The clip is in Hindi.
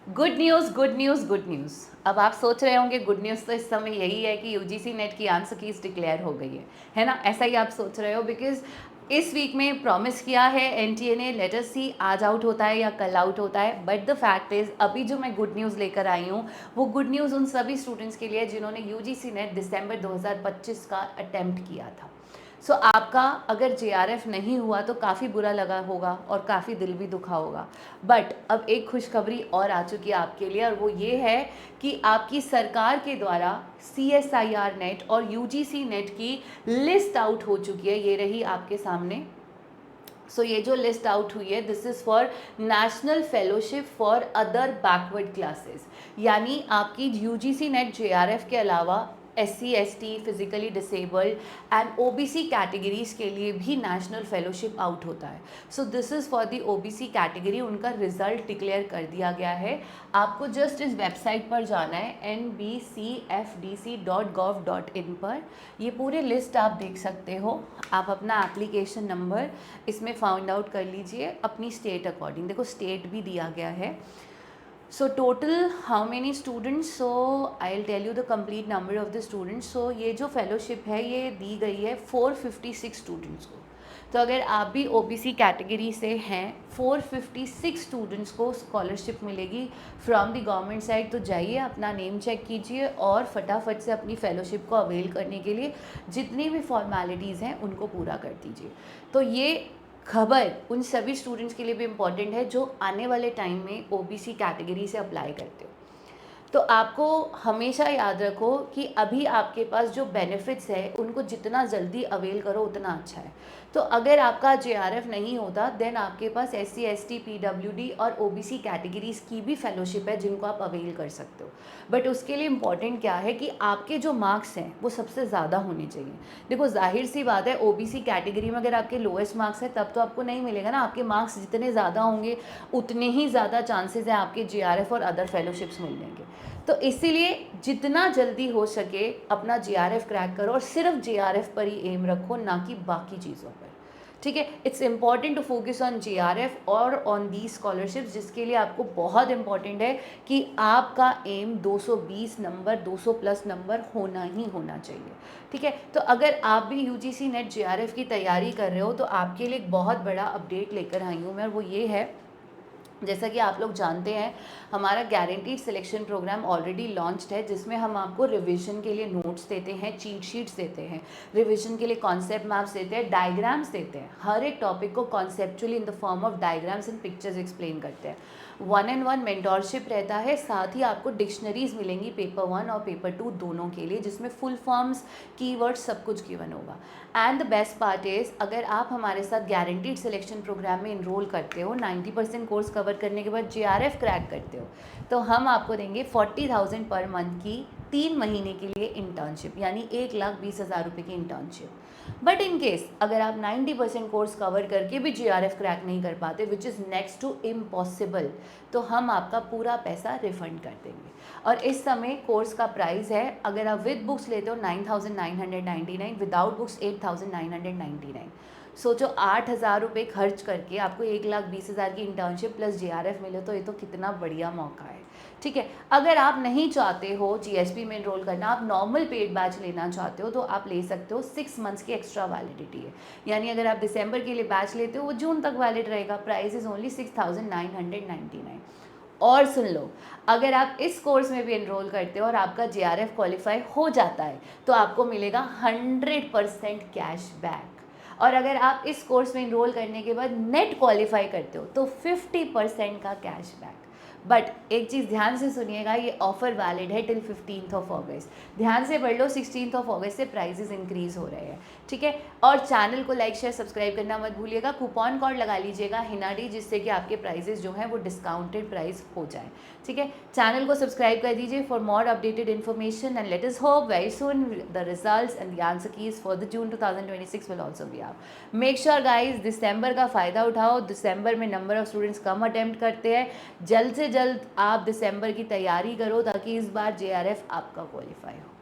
Good news, good news, good news. अब आप सोच रहे होंगे गुड न्यूज़ तो इस समय यही है कि यूजीसी नेट की आंसर कीज डिक्लेयर हो गई है ना? ऐसा ही आप सोच रहे हो बिकॉज इस वीक में प्रॉमिस किया है एनटीए ने। लेट अस सी आज आउट होता है या कल आउट होता है। बट द फैक्ट इज़ अभी जो मैं गुड न्यूज़ लेकर आई हूँ वो गुड न्यूज़ उन सभी स्टूडेंट्स के लिए जिन्होंने यूजीसी नेट दिसंबर 2025 का अटेम्प्ट किया था। सो आपका अगर जेआरएफ नहीं हुआ तो काफ़ी बुरा लगा होगा और काफ़ी दिल भी दुखा होगा। बट अब एक खुशखबरी और आ चुकी है आपके लिए, और वो ये है कि आपकी सरकार के द्वारा CSIR नेट और UGC नेट की लिस्ट आउट हो चुकी है। ये रही आपके सामने। सो ये जो लिस्ट आउट हुई है this is for national fellowship for other backward classes, यानी आपकी UGC नेट JRF के अलावा SC ST physically disabled and OBC categories के लिए भी नेशनल फेलोशिप आउट होता है। So this is for the OBC category. उनका रिजल्ट डिक्लेयर कर दिया गया है। आपको जस्ट इस वेबसाइट पर जाना है nbcfdc.gov.in पर। ये पूरे लिस्ट आप देख सकते हो। आप अपना एप्लीकेशन नंबर इसमें फाउंड आउट कर लीजिए अपनी स्टेट अकॉर्डिंग। देखो स्टेट भी दिया गया है। So total how many students, so I will tell you the complete number of the students. So ये जो फेलोशिप है ये दी गई है 456 स्टूडेंट्स को। तो अगर आप भी OBC कैटेगरी से हैं, 456 स्टूडेंट्स को स्कॉलरशिप मिलेगी फ्रॉम द गवर्नमेंट साइड। तो जाइए अपना नेम चेक कीजिए और फटाफट से अपनी फेलोशिप को अवेल करने के लिए जितनी भी फॉर्मेलिटीज़ हैं उनको पूरा कर दीजिए। तो ये खबर उन सभी स्टूडेंट्स के लिए भी इम्पॉर्टेंट है जो आने वाले टाइम में OBC कैटेगरी से अप्लाई करते हो। तो आपको हमेशा याद रखो कि अभी आपके पास जो बेनिफिट्स है उनको जितना जल्दी अवेल करो उतना अच्छा है। तो अगर आपका JRF नहीं होता देन आपके पास SC ST PWD और OBC कैटेगरीज की भी फेलोशिप है जिनको आप अवेल कर सकते हो। बट उसके लिए इम्पॉर्टेंट क्या है कि आपके जो मार्क्स हैं वो सबसे ज़्यादा होने चाहिए। देखो जाहिर सी बात है OBC कैटेगरी में अगर आपके लोएस्ट मार्क्स हैं तब तो आपको नहीं मिलेगा ना। आपके मार्क्स जितने ज़्यादा होंगे उतने ही ज़्यादा चांसेस हैं आपके JRF और अदर फेलोशिप्स मिलने के। तो इसीलिए जितना जल्दी हो सके अपना JRF क्रैक करो और सिर्फ JRF पर ही एम रखो, ना कि बाकी चीज़ों पर। ठीक है, it's important to focus on JRF और ऑन दी स्कॉलरशिप्स, जिसके लिए आपको बहुत इंपॉर्टेंट है कि आपका एम 220 नंबर 200 प्लस नंबर होना ही होना चाहिए। ठीक है, तो अगर आप भी UGC नेट JRF की तैयारी कर रहे हो तो आपके लिए एक बहुत बड़ा अपडेट लेकर आई हूँ मैं, और वो ये है जैसा कि आप लोग जानते हैं हमारा guaranteed selection programme already launched है, जिसमें हम आपको रिवीजन के लिए नोट्स देते हैं, चीट शीट्स देते हैं, रिवीजन के लिए कॉन्सेप्ट मैप्स देते हैं, डायग्राम्स देते हैं। हर एक टॉपिक को conceptually in the form of diagrams and pictures explain करते हैं। 1-on-1 मेंटोरशिप रहता है। साथ ही आपको डिक्शनरीज मिलेंगी पेपर 1 और पेपर 2 दोनों के लिए, जिसमें फुल फॉर्म्स, कीवर्ड्स सब कुछ गिवन होगा। And the best part is अगर आप हमारे साथ गारंटीड सिलेक्शन प्रोग्राम में इनरोल करते हो, 90% कोर्स कवर करने के बाद JRF क्रैक करते हो, तो हम आपको देंगे 40,000 पर मंथ की 3 महीने के लिए इंटर्नशिप, यानी 1,20,000 रुपये की इंटर्नशिप। बट इन केस अगर आप 90% कोर्स कवर करके भी JRF क्रैक नहीं कर पाते, which is next to impossible, तो हम आपका पूरा पैसा रिफंड कर देंगे। और इस समय कोर्स का प्राइस है, अगर आप विद बुक्स लेते हो 9,999, विदाउट बुक्स 8,999। सोचो 8,000 रुपये खर्च करके आपको 1,20,000 की इंटर्नशिप प्लस JRF मिले, तो ये तो कितना बढ़िया मौका है। ठीक है, अगर आप नहीं चाहते हो GSP में इनरोल करना, आप नॉर्मल पेड बैच लेना चाहते हो तो आप ले सकते हो। 6 मंथ्स की एक्स्ट्रा वैलिडिटी है, यानी अगर आप दिसंबर के लिए बैच लेते हो वो जून तक वैलिड रहेगा। Price is only 6,999। और सुन लो, अगर आप इस कोर्स में भी एनरोल करते हो और आपका JRF क्वालिफाई हो जाता है तो आपको मिलेगा 100% कैश बैक। और अगर आप इस कोर्स में इनरोल करने के बाद नेट क्वालिफाई करते हो तो 50% का कैश बैक। बट एक चीज़ ध्यान से सुनिएगा, ये ऑफर वैलिड है टिल 15th ऑफ अगस्त। ध्यान से पढ़ लो, 16th ऑफ अगस्त से प्राइजेस इंक्रीज हो रहे हैं। ठीक है, और चैनल को लाइक शेयर सब्सक्राइब करना मत भूलिएगा। कूपन कोड लगा लीजिएगा हिनाडी, जिससे कि आपके प्राइजेस जो हैं वो डिस्काउंटेड प्राइस हो जाए। ठीक है, चैनल को सब्सक्राइब कर दीजिए for more updated information, and let us hope very soon the results and the answer keys for the June 2026 will also be out. Make sure guys दिसंबर का फ़ायदा उठाओ। दिसंबर में नंबर ऑफ स्टूडेंट्स कम अटेम्प्ट करते हैं। जल्द से जल्द आप दिसंबर की तैयारी करो ताकि इस बार JRF आपका क्वालिफाई हो।